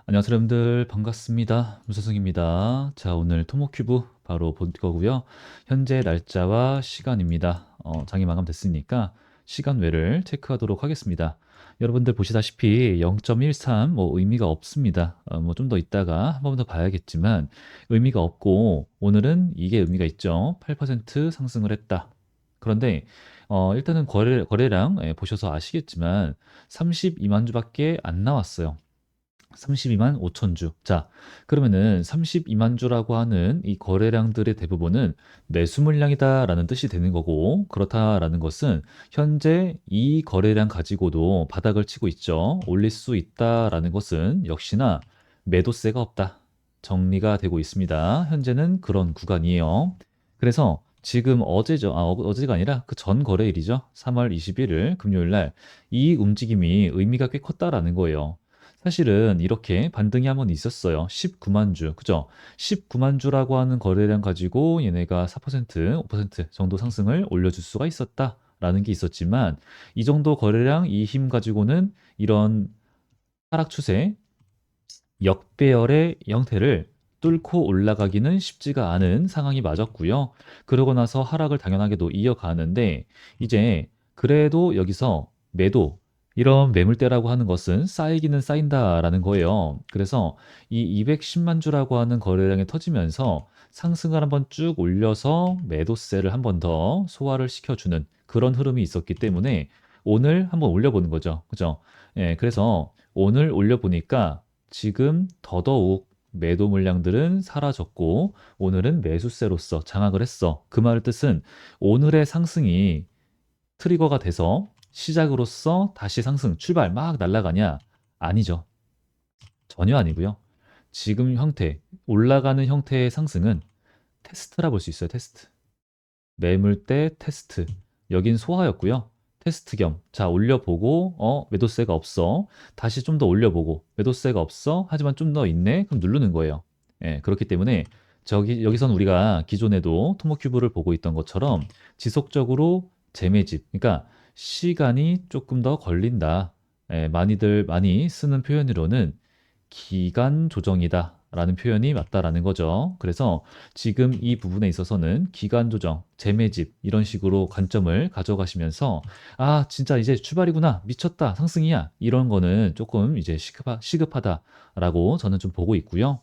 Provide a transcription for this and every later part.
안녕하세요 여러분들 반갑습니다. 무서승입니다. 자 오늘 토모큐브 바로 볼 거고요. 현재 날짜와 시간입니다. 장이 마감됐으니까 시간 외를 체크하도록 하겠습니다. 여러분들 보시다시피 0.13 뭐 의미가 없습니다. 뭐 좀 더 있다가 한 번 더 봐야겠지만 의미가 없고 오늘은 이게 의미가 있죠. 8% 상승을 했다. 그런데 일단은 거래량 보셔서 아시겠지만 32만 주밖에 안 나왔어요. 32만 5천 주. 자, 그러면은 32만 주라고 하는 이 거래량들의 대부분은 매수 물량이다라는 뜻이 되는 거고, 그렇다라는 것은 현재 이 거래량 가지고도 바닥을 치고 있죠. 올릴 수 있다라는 것은 역시나 매도세가 없다. 정리가 되고 있습니다. 현재는 그런 구간이에요. 그래서 지금 어제죠. 어제가 아니라 그 전 거래일이죠. 3월 21일 금요일 날 이 움직임이 의미가 꽤 컸다라는 거예요. 사실은 이렇게 반등이 한번 있었어요. 19만 주, 그죠? 19만 주라고 하는 거래량 가지고 얘네가 4%, 5% 정도 상승을 올려줄 수가 있었다라는 게 있었지만 이 정도 거래량, 이 힘 가지고는 이런 하락 추세, 역배열의 형태를 뚫고 올라가기는 쉽지가 않은 상황이 맞았고요. 그러고 나서 하락을 당연하게도 이어가는데 이제 그래도 여기서 매도 이런 매물대라고 하는 것은 쌓이기는 쌓인다라는 거예요. 그래서 이 210만 주라고 하는 거래량이 터지면서 상승을 한번 쭉 올려서 매도세를 한번 더 소화를 시켜주는 그런 흐름이 있었기 때문에 오늘 한번 올려보는 거죠. 그죠? 예, 그래서 오늘 올려보니까 지금 더더욱 매도 물량들은 사라졌고 오늘은 매수세로서 장악을 했어. 그 말의 뜻은 오늘의 상승이 트리거가 돼서 시작으로서 다시 상승 출발 막 날아가냐? 아니죠. 전혀 아니고요. 지금 형태, 올라가는 형태의 상승은 테스트라 볼 수 있어요. 테스트. 매물대 테스트. 여긴 소하였고요. 테스트 겸. 자, 올려보고, 매도세가 없어. 다시 좀 더 올려보고, 매도세가 없어. 하지만 좀 더 있네. 그럼 누르는 거예요. 예, 그렇기 때문에 여기선 우리가 기존에도 토모큐브를 보고 있던 것처럼 지속적으로 재매집. 그러니까 시간이 조금 더 걸린다. 예, 많이들 많이 쓰는 표현으로는 기간 조정이다라는 표현이 맞다라는 거죠. 그래서 지금 이 부분에 있어서는 기간 조정, 재매집 이런 식으로 관점을 가져가시면서 아, 진짜 이제 출발이구나. 미쳤다. 상승이야. 이런 거는 조금 이제 시급하다라고 저는 좀 보고 있고요.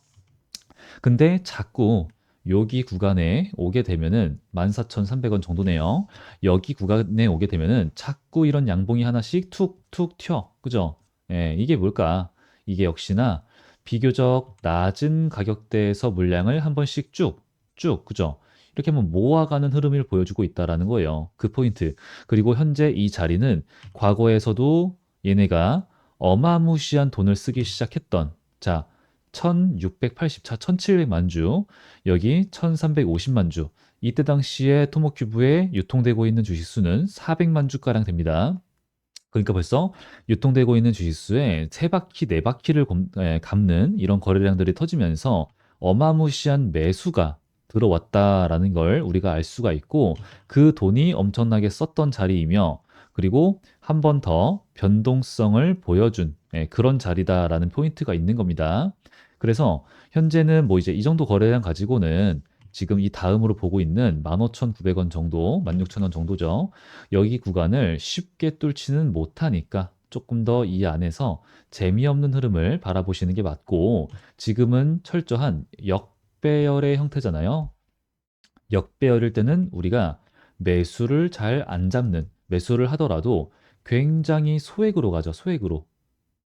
근데 자꾸 여기 구간에 오게 되면은 14,300원 정도네요. 여기 구간에 오게 되면은 자꾸 이런 양봉이 하나씩 툭툭 튀어. 그죠? 예, 이게 뭘까? 이게 역시나 비교적 낮은 가격대에서 물량을 한 번씩 쭉, 그죠? 이렇게 한번 모아가는 흐름을 보여주고 있다라는 거예요. 그 포인트. 그리고 현재 이 자리는 과거에서도 얘네가 어마무시한 돈을 쓰기 시작했던 자, 1684, 1700만 주, 여기 1350만 주. 이때 당시에 토모큐브에 유통되고 있는 주식수는 400만 주가량 됩니다. 그러니까 벌써 유통되고 있는 주식수의 세 바퀴, 네 바퀴를 감는 이런 거래량들이 터지면서 어마무시한 매수가 들어왔다라는 걸 우리가 알 수가 있고 그 돈이 엄청나게 썼던 자리이며 그리고 한 번 더 변동성을 보여준 그런 자리다라는 포인트가 있는 겁니다. 그래서 현재는 뭐 이제 이 정도 거래량 가지고는 지금 이 다음으로 보고 있는 15,900원 정도, 16,000원 정도죠. 여기 구간을 쉽게 뚫지는 못하니까 조금 더 이 안에서 재미없는 흐름을 바라보시는 게 맞고 지금은 철저한 역배열의 형태잖아요. 역배열일 때는 우리가 매수를 잘 안 잡는 매수를 하더라도 굉장히 소액으로 가죠. 소액으로.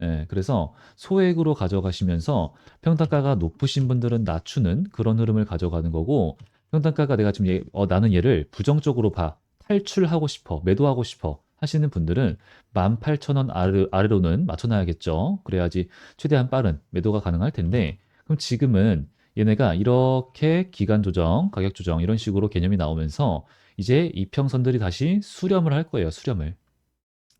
예, 그래서 소액으로 가져가시면서 평단가가 높으신 분들은 낮추는 그런 흐름을 가져가는 거고 평단가가 내가 지금 나는 얘를 부정적으로 봐. 탈출하고 싶어. 매도하고 싶어. 하시는 분들은 18,000원 아래로는 맞춰놔야겠죠. 그래야지 최대한 빠른 매도가 가능할 텐데 그럼 지금은 얘네가 이렇게 기간 조정, 가격 조정 이런 식으로 개념이 나오면서 이제 이평선들이 다시 수렴을 할 거예요. 수렴을.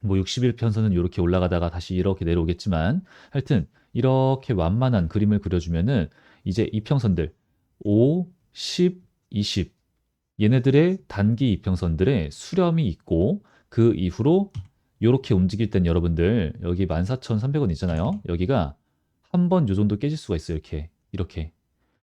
뭐 60일 편선은 이렇게 올라가다가 다시 이렇게 내려오겠지만 하여튼 이렇게 완만한 그림을 그려주면은 이제 이평선들 5, 10, 20 얘네들의 단기 이평선들의 수렴이 있고 그 이후로 이렇게 움직일 땐 여러분들 여기 14,300원 있잖아요. 여기가 한 번 요 정도 깨질 수가 있어요. 이렇게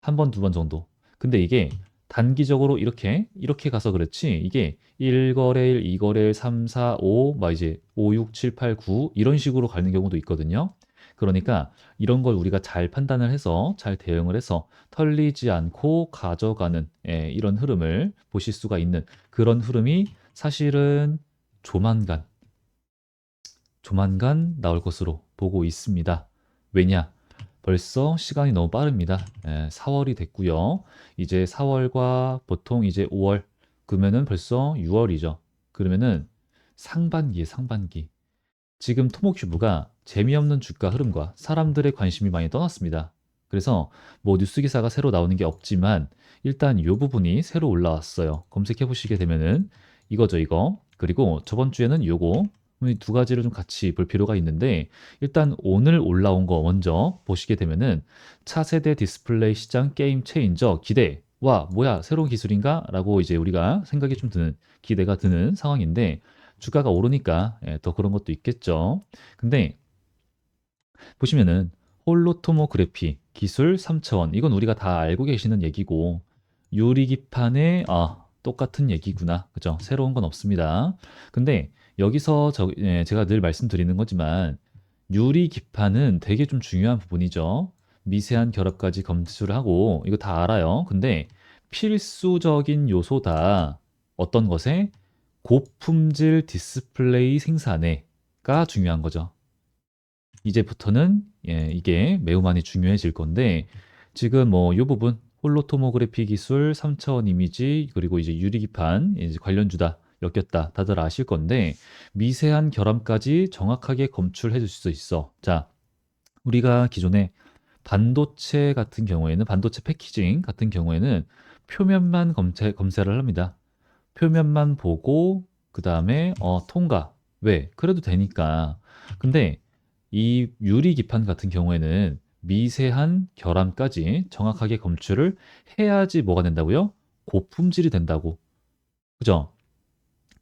한 번, 두 번 정도. 근데 이게 단기적으로 이렇게 가서 그렇지 이게 1거래 일, 2거래 일, 3, 4, 5, 막 이제 5, 6, 7, 8, 9 이런 식으로 가는 경우도 있거든요. 그러니까 이런 걸 우리가 잘 판단을 해서 잘 대응을 해서 털리지 않고 가져가는 이런 흐름을 보실 수가 있는 그런 흐름이 사실은 조만간 나올 것으로 보고 있습니다. 왜냐? 벌써 시간이 너무 빠릅니다. 4월이 됐고요. 이제 4월과 보통 이제 5월, 그러면은 벌써 6월이죠. 그러면은 상반기. 지금 토목큐브가 재미없는 주가 흐름과 사람들의 관심이 많이 떠났습니다. 그래서 뭐 뉴스 기사가 새로 나오는 게 없지만 일단 이 부분이 새로 올라왔어요. 검색해 보시게 되면은 이거죠, 이거. 그리고 저번 주에는 요거 이 두 가지를 좀 같이 볼 필요가 있는데 일단 오늘 올라온 거 먼저 보시게 되면은 차세대 디스플레이 시장 게임 체인저 기대. 와, 뭐야, 새로운 기술인가? 라고 이제 우리가 생각이 좀 드는 기대가 드는 상황인데 주가가 오르니까 더 그런 것도 있겠죠. 근데 보시면은 홀로토모그래피 기술 3차원 이건 우리가 다 알고 계시는 얘기고 유리기판의 똑같은 얘기구나. 그죠? 새로운 건 없습니다. 근데 여기서 제가 늘 말씀드리는 거지만 유리기판은 되게 좀 중요한 부분이죠. 미세한 결합까지 검출을 하고 이거 다 알아요. 근데 필수적인 요소다. 어떤 것에? 고품질 디스플레이 생산에가 중요한 거죠. 이제부터는 이게 매우 많이 중요해질 건데 지금 뭐 이 부분 홀로토모그래피 기술, 3차원 이미지 그리고 이제 유리기판 이제 관련주다 엮였다 다들 아실 건데 미세한 결함까지 정확하게 검출해 줄 수 있어. 자, 우리가 기존에 반도체 같은 경우에는 반도체 패키징 같은 경우에는 표면만 검사를 합니다. 표면만 보고 그다음에 통과. 왜? 그래도 되니까. 근데 이 유리 기판 같은 경우에는 미세한 결함까지 정확하게 검출을 해야지 뭐가 된다고요? 고품질이 된다고. 그죠?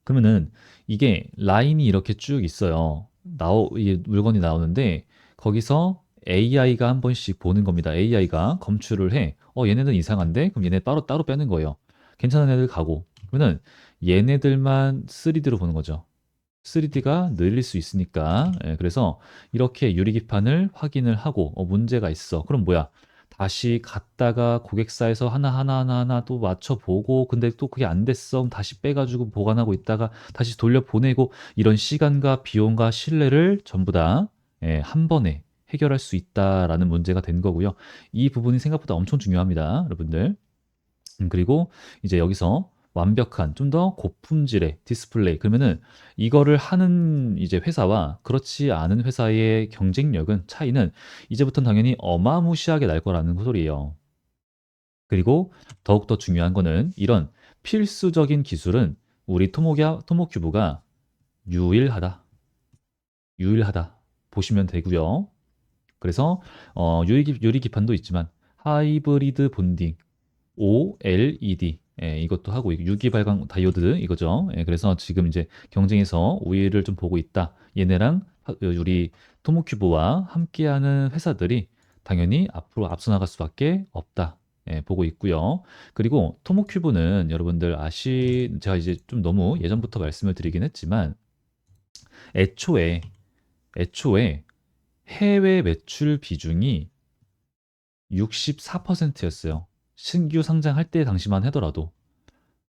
그러면은 이게 라인이 이렇게 쭉 있어요. 이게 물건이 나오는데 거기서 AI가 한 번씩 보는 겁니다. AI가 검출을 해. 얘네는 이상한데? 그럼 얘네 따로 빼는 거예요. 괜찮은 애들 가고. 그러면은 얘네들만 3D로 보는 거죠. 3D가 늘릴 수 있으니까. 그래서 이렇게 유리기판을 확인을 하고 문제가 있어. 그럼 뭐야? 다시 갔다가 고객사에서 하나 또 맞춰보고 근데 또 그게 안 됐어. 그럼 다시 빼가지고 보관하고 있다가 다시 돌려보내고 이런 시간과 비용과 신뢰를 전부 다 한 번에 해결할 수 있다라는 문제가 된 거고요. 이 부분이 생각보다 엄청 중요합니다, 여러분들. 그리고 이제 여기서 완벽한 좀 더 고품질의 디스플레이 그러면은 이거를 하는 이제 회사와 그렇지 않은 회사의 경쟁력은 차이는 이제부터는 당연히 어마무시하게 날 거라는 소리예요. 그리고 더욱더 중요한 거는 이런 필수적인 기술은 우리 토모큐브가 유일하다. 유일하다. 보시면 되고요. 그래서 유리 기판도 있지만 하이브리드 본딩 OLED 이것도 하고 유기 발광 다이오드 이거죠. 그래서 지금 이제 경쟁에서 우위를 좀 보고 있다. 얘네랑 우리 토모큐브와 함께하는 회사들이 당연히 앞으로 앞서 나갈 수밖에 없다. 보고 있고요. 그리고 토모큐브는 여러분들 제가 이제 좀 너무 예전부터 말씀을 드리긴 했지만 애초에 애초에 해외 매출 비중이 64%였어요. 신규 상장할 때 당시만 하더라도.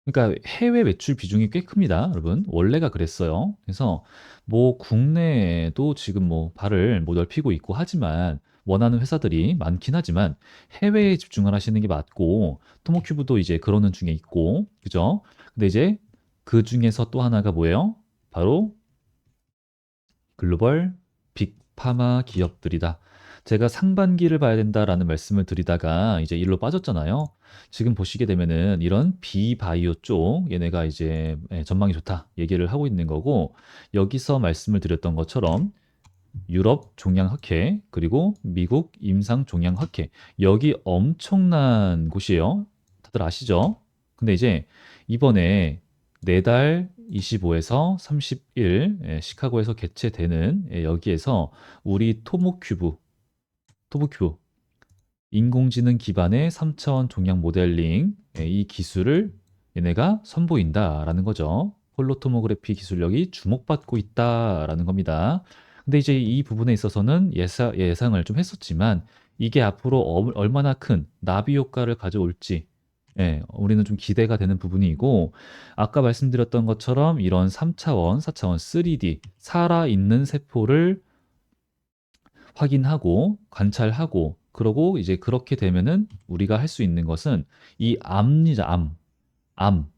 그러니까 해외 매출 비중이 꽤 큽니다, 여러분. 원래가 그랬어요. 그래서 뭐 국내에도 지금 뭐 발을 뭐 넓히고 있고 하지만 원하는 회사들이 많긴 하지만 해외에 집중을 하시는 게 맞고 토모큐브도 이제 그러는 중에 있고 그죠? 근데 이제 그 중에서 또 하나가 뭐예요? 바로 글로벌 빅파마 기업들이다. 제가 상반기를 봐야 된다라는 말씀을 드리다가 이제 일로 빠졌잖아요. 지금 보시게 되면은 이런 비바이오 쪽 얘네가 이제 전망이 좋다 얘기를 하고 있는 거고 여기서 말씀을 드렸던 것처럼 유럽 종양학회 그리고 미국 임상 종양학회 여기 엄청난 곳이에요. 다들 아시죠? 근데 이제 이번에 내달 25에서 30일 시카고에서 개최되는 여기에서 우리 토모큐브 토보큐 인공지능 기반의 3차원 종양 모델링 이 기술을 얘네가 선보인다라는 거죠. 홀로토모그래피 기술력이 주목받고 있다라는 겁니다. 근데 이제 이 부분에 있어서는 예상을 좀 했었지만 이게 앞으로 얼마나 큰 나비 효과를 가져올지 우리는 좀 기대가 되는 부분이고 아까 말씀드렸던 것처럼 이런 3차원, 4차원, 3D 살아있는 세포를 확인하고 관찰하고 그러고 이제 그렇게 되면은 우리가 할 수 있는 것은 이 암이죠, 암.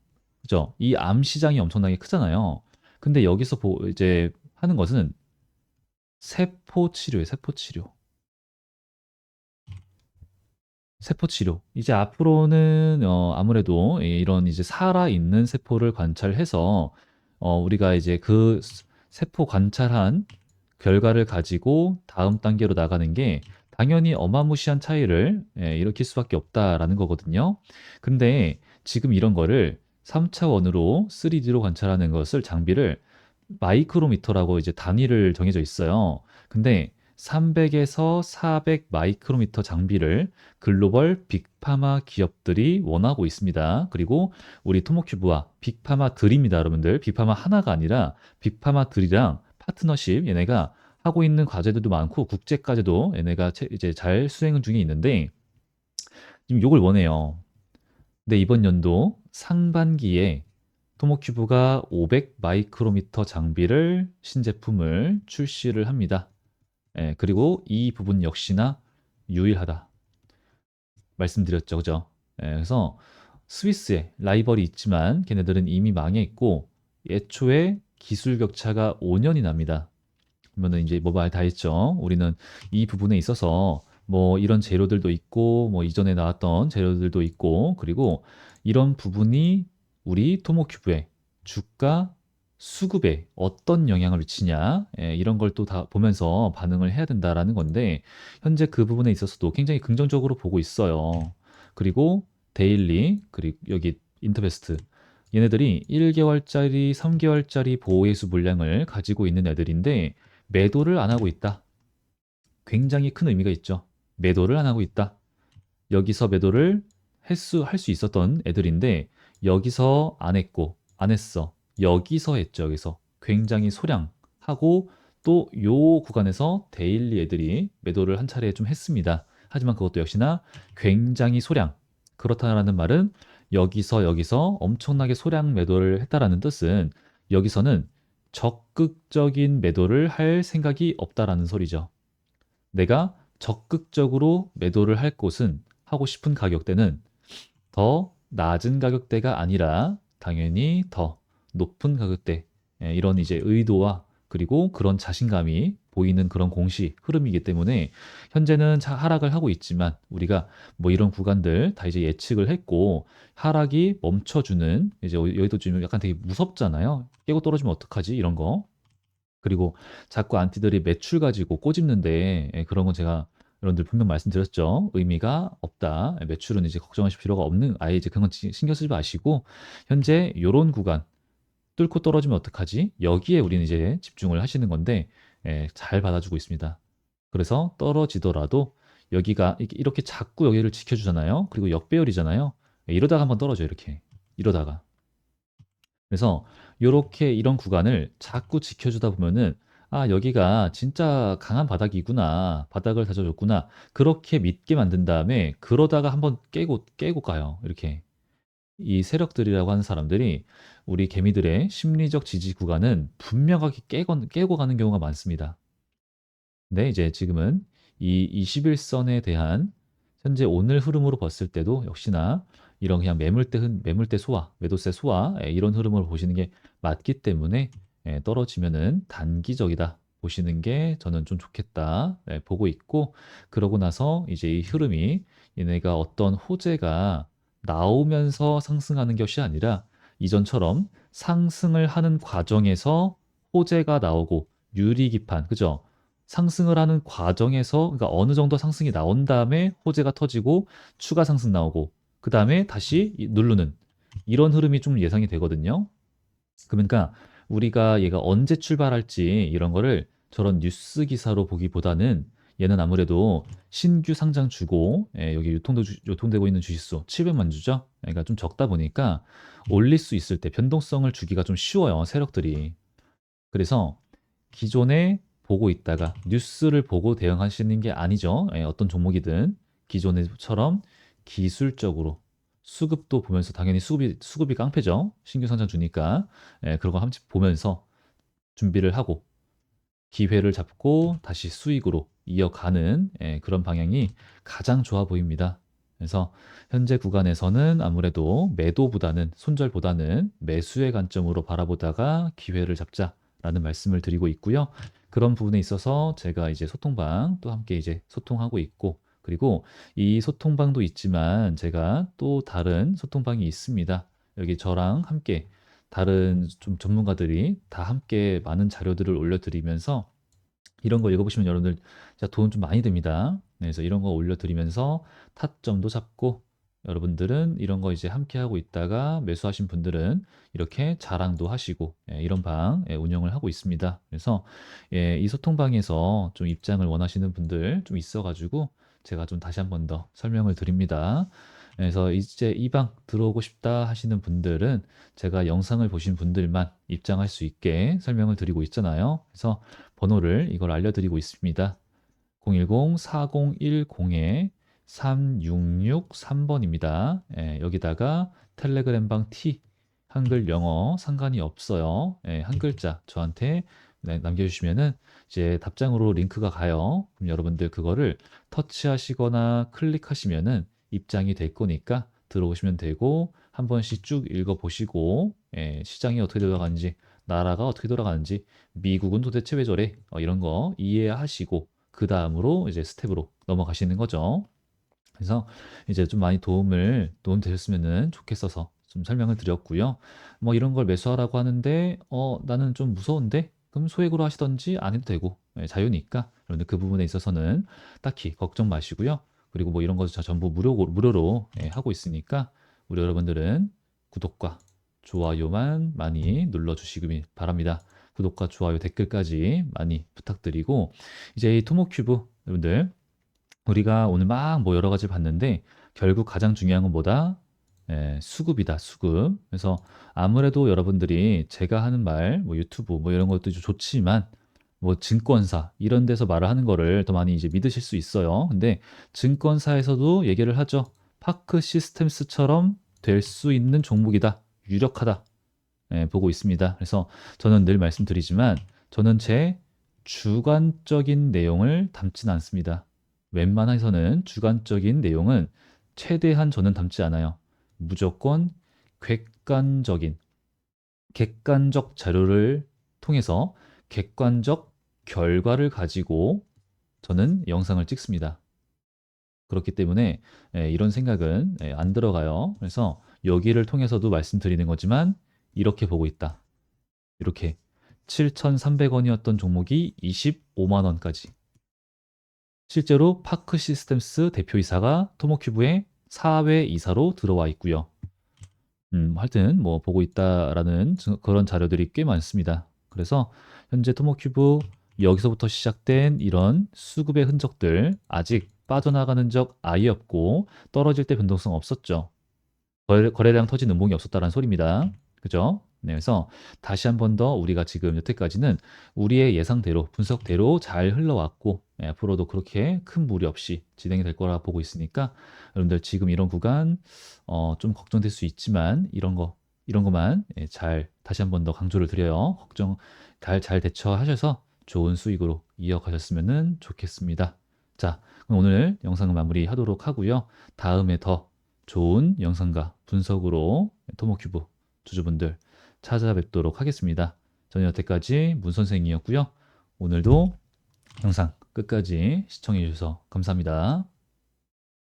그죠? 이 암 시장이 엄청나게 크잖아요. 근데 여기서 이제 하는 것은 세포 치료예요, 세포 치료. 세포 치료. 이제 앞으로는 아무래도 이런 이제 살아있는 세포를 관찰해서 우리가 이제 그 세포 관찰한 결과를 가지고 다음 단계로 나가는 게 당연히 어마무시한 차이를 일으킬 수밖에 없다라는 거거든요. 근데 지금 이런 거를 3차원으로 3D로 관찰하는 것을 장비를 마이크로미터라고 이제 단위를 정해져 있어요. 근데 300에서 400 마이크로미터 장비를 글로벌 빅파마 기업들이 원하고 있습니다. 그리고 우리 토모큐브와 빅파마들입니다, 여러분들. 빅파마 하나가 아니라 빅파마들이랑 파트너십 얘네가 하고 있는 과제들도 많고 국제 과제도 얘네가 이제 잘 수행 중에 있는데 지금 요걸 원해요. 근데 이번 연도 상반기에 토모큐브가 500 마이크로미터 장비를 신제품을 출시를 합니다. 그리고 이 부분 역시나 유일하다. 말씀드렸죠. 그죠? 그래서 스위스에 라이벌이 있지만 걔네들은 이미 망했고 애초에 기술 격차가 5년이 납니다. 그러면은 이제 뭐 말 다 했죠. 우리는 이 부분에 있어서 뭐 이런 재료들도 있고 뭐 이전에 나왔던 재료들도 있고 그리고 이런 부분이 우리 토모큐브의 주가 수급에 어떤 영향을 미치냐 이런 걸 또 다 보면서 반응을 해야 된다라는 건데 현재 그 부분에 있어서도 굉장히 긍정적으로 보고 있어요. 그리고 데일리 그리고 여기 인터베스트 얘네들이 1개월짜리, 3개월짜리 보호해수 물량을 가지고 있는 애들인데 매도를 안 하고 있다. 굉장히 큰 의미가 있죠. 매도를 안 하고 있다. 여기서 매도를 할 수 있었던 애들인데 여기서 안 했고 안 했어. 여기서 했죠. 여기서 굉장히 소량하고 또 요 구간에서 데일리 애들이 매도를 한 차례 좀 했습니다. 하지만 그것도 역시나 굉장히 소량. 그렇다라는 말은 여기서 엄청나게 소량 매도를 했다라는 뜻은 여기서는 적극적인 매도를 할 생각이 없다라는 소리죠. 내가 적극적으로 매도를 할 곳은 하고 싶은 가격대는 더 낮은 가격대가 아니라 당연히 더 높은 가격대 이런 이제 의도와 그리고 그런 자신감이 보이는 그런 공시 흐름이기 때문에 현재는 하락을 하고 있지만 우리가 뭐 이런 구간들 다 이제 예측을 했고 하락이 멈춰주는 이제 여기도 좀 약간 되게 무섭잖아요. 깨고 떨어지면 어떡하지? 이런 거. 그리고 자꾸 안티들이 매출 가지고 꼬집는데 그런 건 제가 여러분들 분명 말씀드렸죠. 의미가 없다. 매출은 이제 걱정하실 필요가 없는 아예 이제 그런 건 신경 쓰지 마시고 현재 요런 구간 뚫고 떨어지면 어떡하지? 여기에 우리는 이제 집중을 하시는 건데 잘 받아주고 있습니다. 그래서 떨어지더라도 여기가 이렇게 자꾸 여기를 지켜주잖아요. 그리고 역배열이잖아요. 이러다가 한번 떨어져요. 이렇게 이러다가 그래서 요렇게 이런 구간을 자꾸 지켜주다 보면은 아, 여기가 진짜 강한 바닥이구나. 바닥을 다져줬구나. 그렇게 믿게 만든 다음에 그러다가 한번 깨고 가요. 이렇게. 이 세력들이라고 하는 사람들이 우리 개미들의 심리적 지지 구간은 분명하게 깨고 가는 경우가 많습니다. 근데 이제 지금은 이 21선에 대한 현재 오늘 흐름으로 봤을 때도 역시나 이런 그냥 매물대 소화, 매도세 소화 이런 흐름을 보시는 게 맞기 때문에 떨어지면은 단기적이다 보시는 게 저는 좀 좋겠다 보고 있고 그러고 나서 이제 이 흐름이 얘네가 어떤 호재가 나오면서 상승하는 것이 아니라 이전처럼 상승을 하는 과정에서 호재가 나오고 유리기판, 그죠? 상승을 하는 과정에서 그러니까 어느 정도 상승이 나온 다음에 호재가 터지고 추가 상승 나오고 그다음에 다시 누르는 이런 흐름이 좀 예상이 되거든요. 그러니까 우리가 얘가 언제 출발할지 이런 거를 저런 뉴스 기사로 보기보다는 얘는 아무래도 신규 상장 주고 여기 유통되고 있는 주식수 700만 주죠. 그러니까 좀 적다 보니까 올릴 수 있을 때 변동성을 주기가 좀 쉬워요. 세력들이. 그래서 기존에 보고 있다가 뉴스를 보고 대응하시는 게 아니죠. 어떤 종목이든 기존에처럼 기술적으로 수급도 보면서 당연히 수급이 깡패죠. 신규 상장 주니까 그런 거 한 번씩 보면서 준비를 하고 기회를 잡고 다시 수익으로 이어가는 그런 방향이 가장 좋아 보입니다. 그래서 현재 구간에서는 아무래도 매도보다는 손절보다는 매수의 관점으로 바라보다가 기회를 잡자라는 말씀을 드리고 있고요. 그런 부분에 있어서 제가 이제 소통방 또 함께 이제 소통하고 있고 그리고 이 소통방도 있지만 제가 또 다른 소통방이 있습니다. 여기 저랑 함께 다른 좀 전문가들이 다 함께 많은 자료들을 올려드리면서 이런 거 읽어보시면 여러분들 진짜 도움 좀 많이 됩니다. 네, 그래서 이런 거 올려드리면서 타점도 잡고 여러분들은 이런 거 이제 함께 하고 있다가 매수하신 분들은 이렇게 자랑도 하시고 이런 방 운영을 하고 있습니다. 그래서 이 소통방에서 좀 입장을 원하시는 분들 좀 있어가지고 제가 좀 다시 한 번 더 설명을 드립니다. 그래서 이제 이 방 들어오고 싶다 하시는 분들은 제가 영상을 보신 분들만 입장할 수 있게 설명을 드리고 있잖아요. 그래서 번호를 이걸 알려드리고 있습니다. 010-4010-3663번입니다. 여기다가 텔레그램방 T, 한글, 영어 상관이 없어요. 한 글자 저한테 남겨주시면은 이제 답장으로 링크가 가요. 그럼 여러분들 그거를 터치하시거나 클릭하시면은 입장이 될 거니까 들어오시면 되고 한 번씩 쭉 읽어보시고 시장이 어떻게 돌아가는지 나라가 어떻게 돌아가는지 미국은 도대체 왜 저래? 이런 거 이해하시고 그 다음으로 이제 스텝으로 넘어가시는 거죠. 그래서 이제 좀 많이 도움 되셨으면 좋겠어서 좀 설명을 드렸고요. 뭐 이런 걸 매수하라고 하는데 나는 좀 무서운데 그럼 소액으로 하시던지 안 해도 되고 자유니까 여러분들 그 부분에 있어서는 딱히 걱정 마시고요. 그리고 뭐 이런 거 전부 무료로 하고 있으니까 우리 여러분들은 구독과 좋아요만 많이 눌러주시기 바랍니다. 구독과 좋아요, 댓글까지 많이 부탁드리고 이제 이 토모큐브 여러분들 우리가 오늘 막 뭐 여러 가지 봤는데 결국 가장 중요한 건 뭐다? 수급이다, 수급. 그래서 아무래도 여러분들이 제가 하는 말, 뭐 유튜브 뭐 이런 것도 좋지만 뭐 증권사 이런 데서 말을 하는 거를 더 많이 이제 믿으실 수 있어요. 근데 증권사에서도 얘기를 하죠. 파크 시스템스처럼 될 수 있는 종목이다. 유력하다. 보고 있습니다. 그래서 저는 늘 말씀드리지만 저는 제 주관적인 내용을 담진 않습니다. 웬만해서는 주관적인 내용은 최대한 저는 담지 않아요. 무조건 객관적인, 객관적 자료를 통해서 객관적 결과를 가지고 저는 영상을 찍습니다. 그렇기 때문에 이런 생각은 안 들어가요. 그래서 여기를 통해서도 말씀드리는 거지만 이렇게 보고 있다. 이렇게 7,300원이었던 종목이 25만 원까지. 실제로 파크 시스템스 대표이사가 토모큐브의 사회 이사로 들어와 있고요. 하여튼 뭐 보고 있다라는 그런 자료들이 꽤 많습니다. 그래서 현재 토모큐브 여기서부터 시작된 이런 수급의 흔적들 아직 빠져나가는 적 아예 없고 떨어질 때 변동성 없었죠. 거래량 터진 음봉이 없었다는 소리입니다. 그죠? 네, 그래서 다시 한 번 더 우리가 지금 여태까지는 우리의 예상대로 분석대로 잘 흘러왔고 앞으로도 그렇게 큰 무리 없이 진행이 될 거라 보고 있으니까 여러분들 지금 이런 구간 좀 걱정될 수 있지만 이런 것만 잘 다시 한 번 더 강조를 드려요. 걱정 잘 대처하셔서 좋은 수익으로 이어가셨으면 좋겠습니다. 자, 그럼 오늘 영상은 마무리하도록 하고요. 다음에 더 좋은 영상과 분석으로 토모큐브 주주분들 찾아뵙도록 하겠습니다. 저는 여태까지 문 선생이었고요. 오늘도 영상 끝까지 시청해 주셔서 감사합니다.